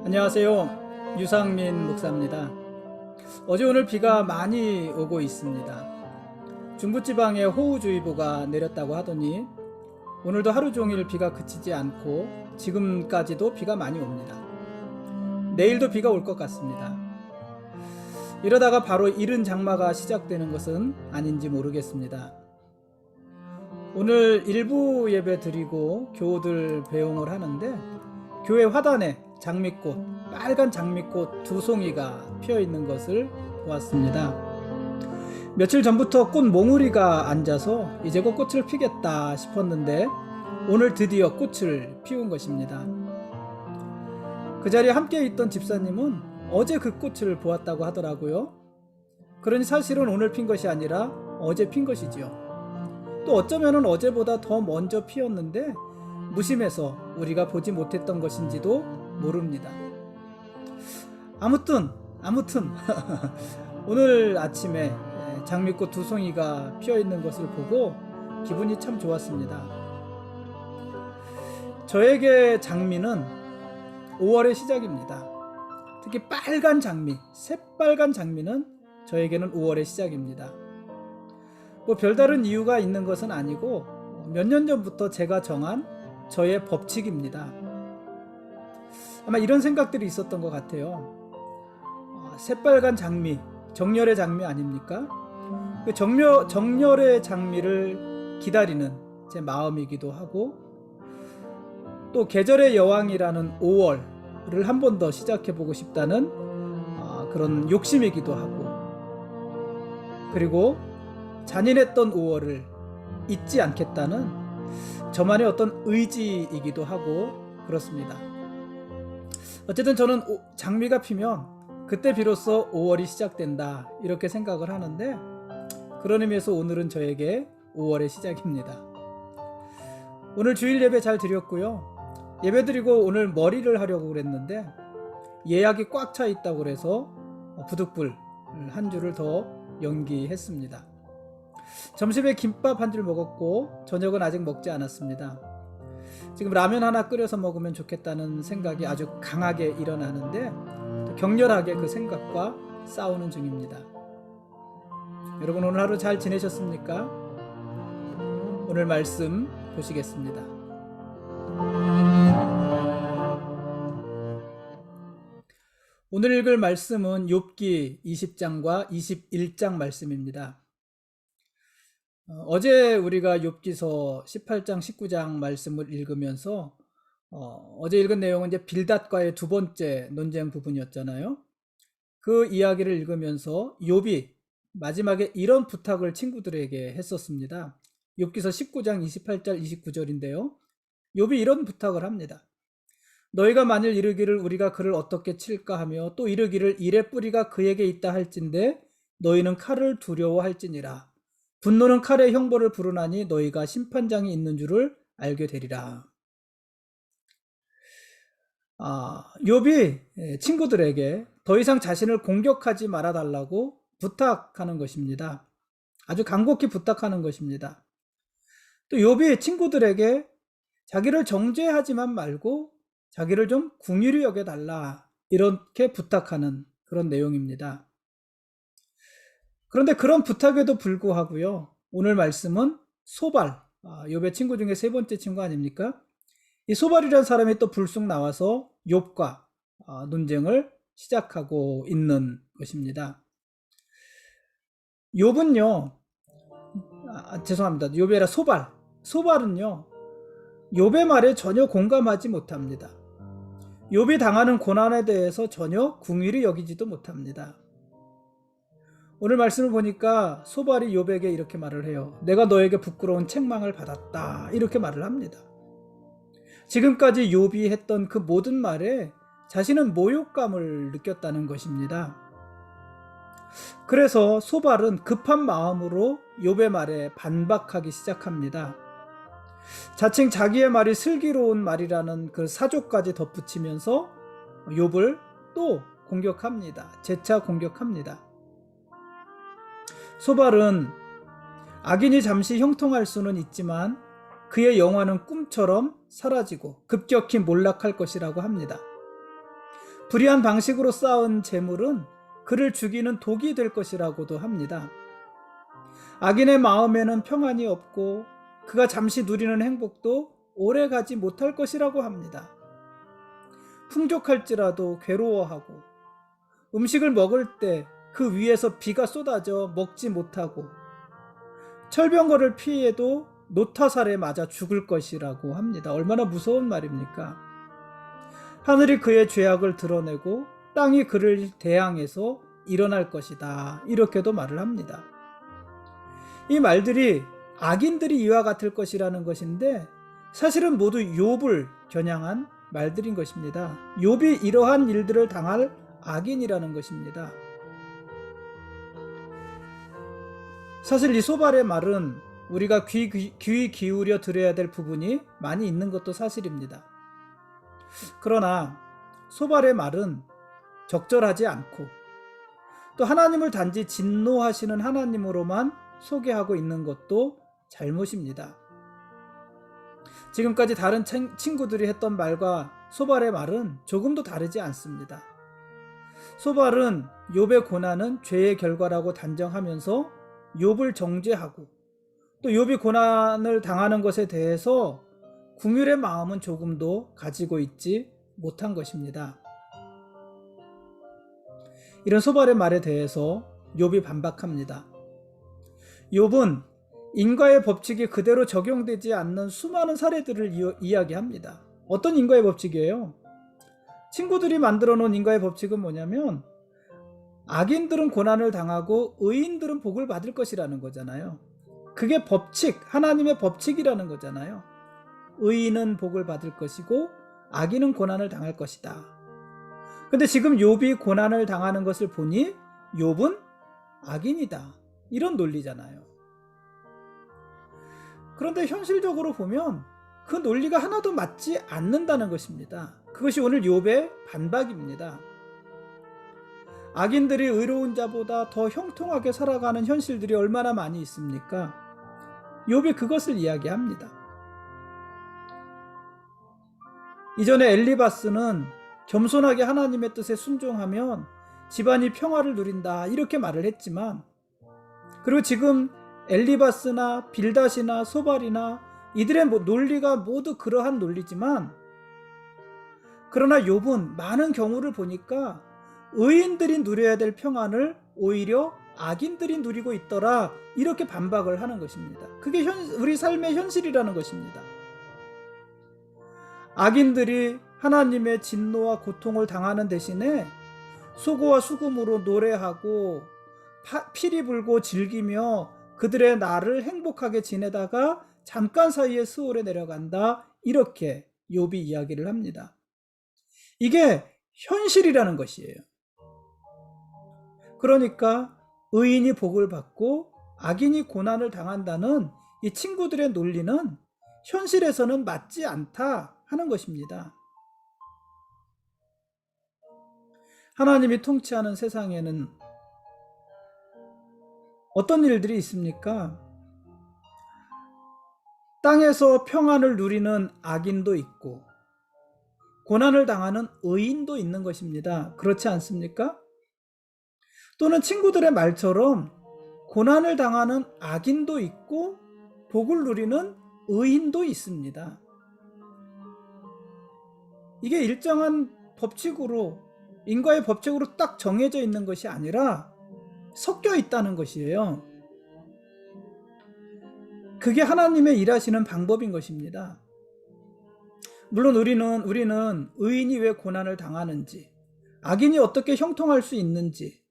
안녕하세요. 유상민 목사입니다. 어제 오늘 비가 많이 오고 있습니다. 중부지방에 호우주의보가 내렸다고 하더니 오늘도 하루 종일 비가 그치지 않고 지금까지도 비가 많이 옵니다. 내일도 비가 올 것 같습니다. 이러다가 바로 이른 장마가 시작되는 것은 아닌지 모르겠습니다. 오늘 일부 예배 드리고 교우들 배웅을 하는데 교회 화단에 장미꽃, 빨간 장미꽃 2송이가 피어 있는 것을 보았습니다. 며칠 전부터 꽃 몽우리가 앉아서 이제 곧 꽃을 피겠다 싶었는데 오늘 드디어 꽃을 피운 것입니다. 그 자리에 함께 있던 집사님은 어제 그 꽃을 보았다고 하더라고요. 그러니 사실은 오늘 핀 것이 아니라 어제 핀 것이지요. 또 어쩌면 어제보다 더 먼저 피었는데 무심해서 우리가 보지 못했던 것인지도 모릅니다. 아무튼 오늘 아침에 장미꽃 2송이가 피어 있는 것을 보고 기분이 참 좋았습니다. 저에게 장미는 5월의 시작입니다. 특히 빨간 장미, 새빨간 장미는 저에게는 5월의 시작입니다. 뭐 별다른 이유가 있는 것은 아니고 몇 년 전부터 제가 정한 저의 법칙입니다. 아마 이런 생각들이 있었던 것 같아요. 새빨간 장미, 정열의 장미 아닙니까? 그 정열의 장미를 기다리는 제 마음이기도 하고 또 계절의 여왕이라는 5월을 한 번 더 시작해보고 싶다는 그런 욕심이기도 하고 그리고 잔인했던 5월을 잊지 않겠다는 저만의 어떤 의지이기도 하고 그렇습니다. 어쨌든 저는 장미가 피면 그때 비로소 5월이 시작된다 이렇게 생각을 하는데 그런 의미에서 오늘은 저에게 5월의 시작입니다. 오늘 주일 예배 잘 드렸고요. 예배 드리고 오늘 머리를 하려고 그랬는데 예약이 꽉 차 있다고 그래서 부득불 한 줄을 더 연기했습니다. 점심에 김밥 한 줄 먹었고 저녁은 아직 먹지 않았습니다. 지금 라면 하나 끓여서 먹으면 좋겠다는 생각이 아주 강하게 일어나는데 격렬하게 그 생각과 싸우는 중입니다. 여러분 오늘 하루 잘 지내셨습니까? 오늘 말씀 보시겠습니다. 오늘 읽을 말씀은 욥기 20장과 21장 말씀입니다. 어제 우리가 욥기서 18장 19장 말씀을 읽으면서 어제 읽은 내용은 이제 빌닷과의 두 번째 논쟁 부분이었잖아요. 그 이야기를 읽으면서 욥이 마지막에 이런 부탁을 친구들에게 했었습니다. 욥기서 19장 28절 29절인데요. 욥이 이런 부탁을 합니다. 너희가 만일 이르기를 우리가 그를 어떻게 칠까 하며 또 이르기를 이레 뿌리가 그에게 있다 할진대 너희는 칼을 두려워할지니라. 분노는 칼의 형벌을 부르나니 너희가 심판장이 있는 줄을 알게 되리라. 욥이 친구들에게 더 이상 자신을 공격하지 말아달라고 부탁하는 것입니다. 아주 간곡히 부탁하는 것입니다. 또 욥이 친구들에게 자기를 정죄하지만 말고 자기를 좀 긍휼히 여겨달라 이렇게 부탁하는 그런 내용입니다. 그런데 그런 부탁에도 불구하고요. 오늘 말씀은 소발, 욥의 친구 중에 세 번째 친구 아닙니까? 이 소발이라는 사람이 또 불쑥 나와서 욥과 논쟁을 시작하고 있는 것입니다. 욥은요, 죄송합니다. 욥이 아니라 소발. 소발은요, 욥의 말에 전혀 공감하지 못합니다. 욥이 당하는 고난에 대해서 전혀 긍휼히 여기지도 못합니다. 오늘 말씀을 보니까 소발이 욥에게 이렇게 말을 해요. 내가 너에게 부끄러운 책망을 받았다. 이렇게 말을 합니다. 지금까지 욥이 했던 그 모든 말에 자신은 모욕감을 느꼈다는 것입니다. 그래서 소발은 급한 마음으로 욥의 말에 반박하기 시작합니다. 자칭 자기의 말이 슬기로운 말이라는 그 사조까지 덧붙이면서 욥을 또 공격합니다. 재차 공격합니다. 소발은 악인이 잠시 형통할 수는 있지만 그의 영화는 꿈처럼 사라지고 급격히 몰락할 것이라고 합니다. 불의한 방식으로 쌓은 재물은 그를 죽이는 독이 될 것이라고도 합니다. 악인의 마음에는 평안이 없고 그가 잠시 누리는 행복도 오래 가지 못할 것이라고 합니다. 풍족할지라도 괴로워하고 음식을 먹을 때 그 위에서 비가 쏟아져 먹지 못하고 철병거를 피해도 노타살에 맞아 죽을 것이라고 합니다. 얼마나 무서운 말입니까? 하늘이 그의 죄악을 드러내고 땅이 그를 대항해서 일어날 것이다. 이렇게도 말을 합니다. 이 말들이 악인들이 이와 같을 것이라는 것인데 사실은 모두 욥을 겨냥한 말들인 것입니다. 욥이 이러한 일들을 당할 악인이라는 것입니다. 사실 이 소발의 말은 우리가 귀 기울여 들어야 될 부분이 많이 있는 것도 사실입니다. 그러나 소발의 말은 적절하지 않고 또 하나님을 단지 진노하시는 하나님으로만 소개하고 있는 것도 잘못입니다. 지금까지 다른 친구들이 했던 말과 소발의 말은 조금도 다르지 않습니다. 소발은 욥의 고난은 죄의 결과라고 단정하면서 욥을 정죄하고 또 욥이 고난을 당하는 것에 대해서 긍휼의 마음은 조금도 가지고 있지 못한 것입니다. 이런 소발의 말에 대해서 욥이 반박합니다. 욥은 인과의 법칙이 그대로 적용되지 않는 수많은 사례들을 이야기합니다. 어떤 인과의 법칙이에요? 친구들이 만들어 놓은 인과의 법칙은 뭐냐면 악인들은 고난을 당하고 의인들은 복을 받을 것이라는 거잖아요. 그게 법칙, 하나님의 법칙이라는 거잖아요. 의인은 복을 받을 것이고 악인은 고난을 당할 것이다. 근데 지금 욥이 고난을 당하는 것을 보니 욥은 악인이다. 이런 논리잖아요. 그런데 현실적으로 보면 그 논리가 하나도 맞지 않는다는 것입니다. 그것이 오늘 욥의 반박입니다. 악인들이 의로운 자보다 더 형통하게 살아가는 현실들이 얼마나 많이 있습니까? 욥이 그것을 이야기합니다. 이전에 엘리바스는 겸손하게 하나님의 뜻에 순종하면 집안이 평화를 누린다 이렇게 말을 했지만, 그리고 지금 엘리바스나 빌닷이나 소발이나 이들의 논리가 모두 그러한 논리지만, 그러나 욥은 많은 경우를 보니까 의인들이 누려야 될 평안을 오히려 악인들이 누리고 있더라 이렇게 반박을 하는 것입니다. 그게 우리 삶의 현실이라는 것입니다. 악인들이 하나님의 진노와 고통을 당하는 대신에 소고와 수금으로 노래하고 피리 불고 즐기며 그들의 날을 행복하게 지내다가 잠깐 사이에 스올에 내려간다 이렇게 욥이 이야기를 합니다. 이게 현실이라는 것이에요. 그러니까 의인이 복을 받고 악인이 고난을 당한다는 이 친구들의 논리는 현실에서는 맞지 않다 하는 것입니다. 하나님이 통치하는 세상에는 어떤 일들이 있습니까? 땅에서 평안을 누리는 악인도 있고 고난을 당하는 의인도 있는 것입니다. 그렇지 않습니까? 또는 친구들의 말처럼 고난을 당하는 악인도 있고 복을 누리는 의인도 있습니다. 이게 일정한 법칙으로, 인과의 법칙으로 딱 정해져 있는 것이 아니라 섞여 있다는 것이에요. 그게 하나님의 일하시는 방법인 것입니다. 물론 우리는 의인이 왜 고난을 당하는지, 악인이 어떻게 형통할 수 있는지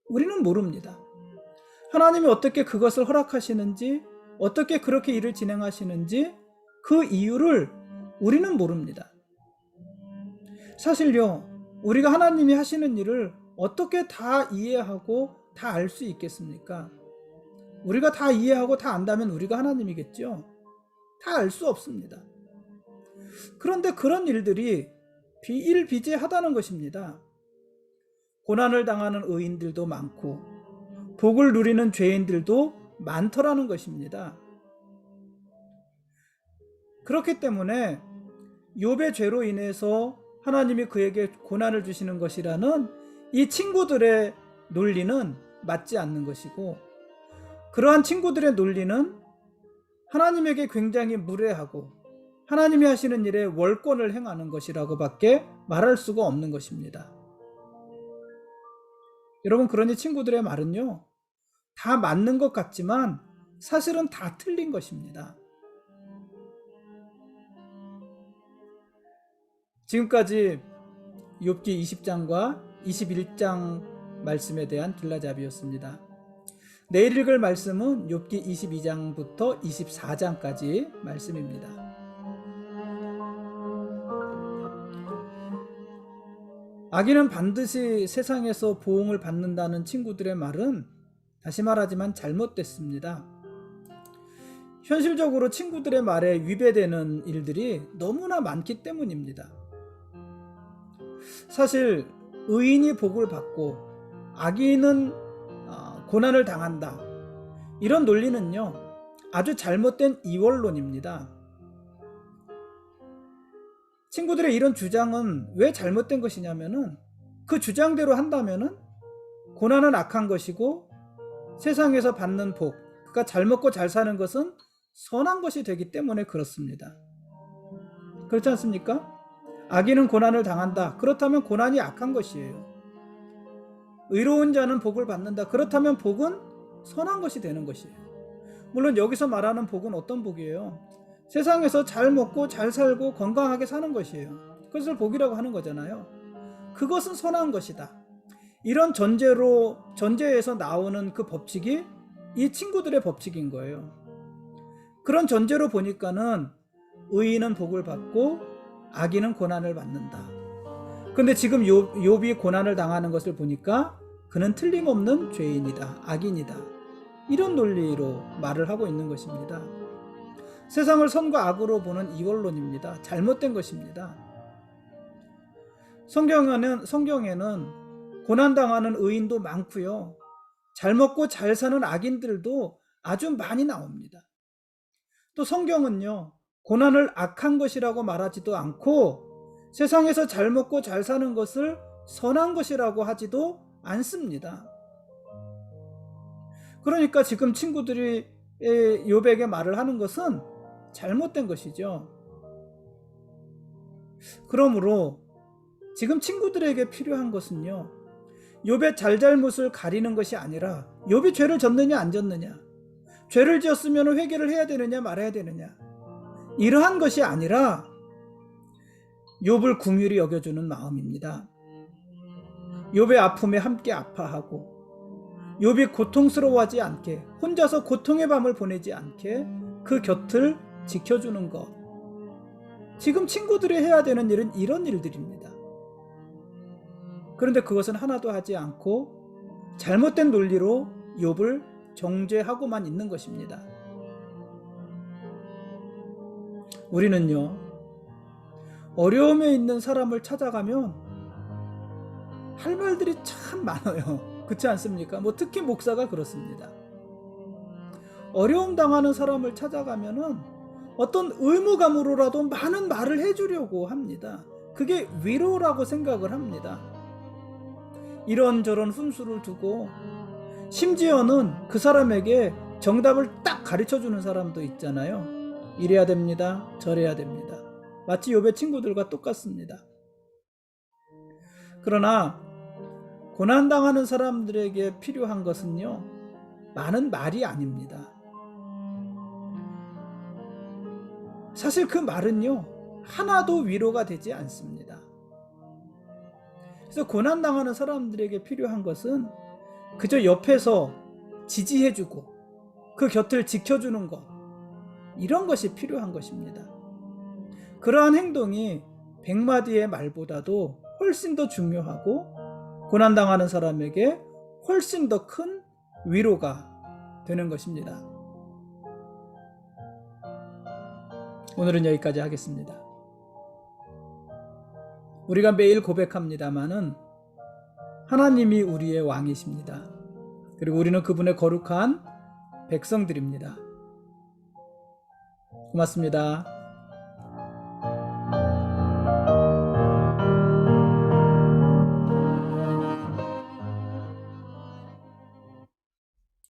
우리는 모릅니다. 하나님이 어떻게 그것을 허락하시는지, 어떻게 그렇게 일을 진행하시는지 그 이유를 우리는 모릅니다. 사실요, 우리가 하나님이 하시는 일을 어떻게 다 이해하고 다 알 수 있겠습니까? 우리가 다 이해하고 다 안다면 우리가 하나님이겠죠? 다 알 수 없습니다. 그런데 그런 일들이 비일비재하다는 것입니다. 고난을 당하는 의인들도 많고 복을 누리는 죄인들도 많더라는 것입니다. 그렇기 때문에 욥의 죄로 인해서 하나님이 그에게 고난을 주시는 것이라는 이 친구들의 논리는 맞지 않는 것이고, 그러한 친구들의 논리는 하나님에게 굉장히 무례하고 하나님이 하시는 일에 월권을 행하는 것이라고 밖에 말할 수가 없는 것입니다. 여러분, 그러니 친구들의 말은요, 다 맞는 것 같지만 사실은 다 틀린 것입니다. 지금까지 욥기 20장과 21장 말씀에 대한 길라잡이였습니다. 내일 읽을 말씀은 욥기 22장부터 24장까지 말씀입니다. 악인은 반드시 세상에서 보응을 받는다는 친구들의 말은 다시 말하지만 잘못됐습니다. 현실적으로 친구들의 말에 위배되는 일들이 너무나 많기 때문입니다. 사실 의인이 복을 받고 악인은 고난을 당한다, 이런 논리는요, 아주 잘못된 이원론입니다. 친구들의 이런 주장은 왜 잘못된 것이냐면은, 그 주장대로 한다면은 고난은 악한 것이고 세상에서 받는 복, 그러니까 잘 먹고 잘 사는 것은 선한 것이 되기 때문에 그렇습니다. 그렇지 않습니까? 악인은 고난을 당한다, 그렇다면 고난이 악한 것이에요. 의로운 자는 복을 받는다, 그렇다면 복은 선한 것이 되는 것이에요. 물론 여기서 말하는 복은 어떤 복이에요? 세상에서 잘 먹고 잘 살고 건강하게 사는 것이에요. 그것을 복이라고 하는 거잖아요. 그것은 선한 것이다, 이런 전제에서 나오는 그 법칙이 이 친구들의 법칙인 거예요. 그런 전제로 보니까는 의인은 복을 받고 악인은 고난을 받는다. 근데 지금 욥이 고난을 당하는 것을 보니까 그는 틀림없는 죄인이다, 악인이다, 이런 논리로 말을 하고 있는 것입니다. 세상을 선과 악으로 보는 이원론입니다. 잘못된 것입니다. 성경에는 고난당하는 의인도 많고요, 잘 먹고 잘 사는 악인들도 아주 많이 나옵니다. 또 성경은요, 고난을 악한 것이라고 말하지도 않고 세상에서 잘 먹고 잘 사는 것을 선한 것이라고 하지도 않습니다. 그러니까 지금 친구들이 욥에게 말을 하는 것은 잘못된 것이죠. 그러므로 지금 친구들에게 필요한 것은요, 욥의 잘잘못을 가리는 것이 아니라 욥이 죄를 졌느냐 안 졌느냐, 죄를 지었으면 회개를 해야 되느냐 말아야 되느냐, 이러한 것이 아니라 욥을 긍휼히 여겨주는 마음입니다. 욥의 아픔에 함께 아파하고 욥이 고통스러워하지 않게, 혼자서 고통의 밤을 보내지 않게 그 곁을 지켜주는 것. 지금 친구들이 해야 되는 일은 이런 일들입니다. 그런데 그것은 하나도 하지 않고 잘못된 논리로 욥을 정죄하고만 있는 것입니다. 우리는요, 어려움에 있는 사람을 찾아가면 할 말들이 참 많아요. 그렇지 않습니까? 특히 목사가 그렇습니다. 어려움 당하는 사람을 찾아가면은 어떤 의무감으로라도 많은 말을 해주려고 합니다. 그게 위로라고 생각을 합니다. 이런저런 훈수를 두고, 심지어는 그 사람에게 정답을 딱 가르쳐주는 사람도 있잖아요. 이래야 됩니다, 저래야 됩니다. 마치 욥의 친구들과 똑같습니다. 그러나 고난당하는 사람들에게 필요한 것은요, 많은 말이 아닙니다. 사실 그 말은요, 하나도 위로가 되지 않습니다. 그래서 고난당하는 사람들에게 필요한 것은 그저 옆에서 지지해주고 그 곁을 지켜주는 것, 이런 것이 필요한 것입니다. 그러한 행동이 100마디의 말보다도 훨씬 더 중요하고 고난당하는 사람에게 훨씬 더 큰 위로가 되는 것입니다. 오늘은 여기까지 하겠습니다. 우리가 매일 고백합니다마는 하나님이 우리의 왕이십니다. 그리고 우리는 그분의 거룩한 백성들입니다. 고맙습니다.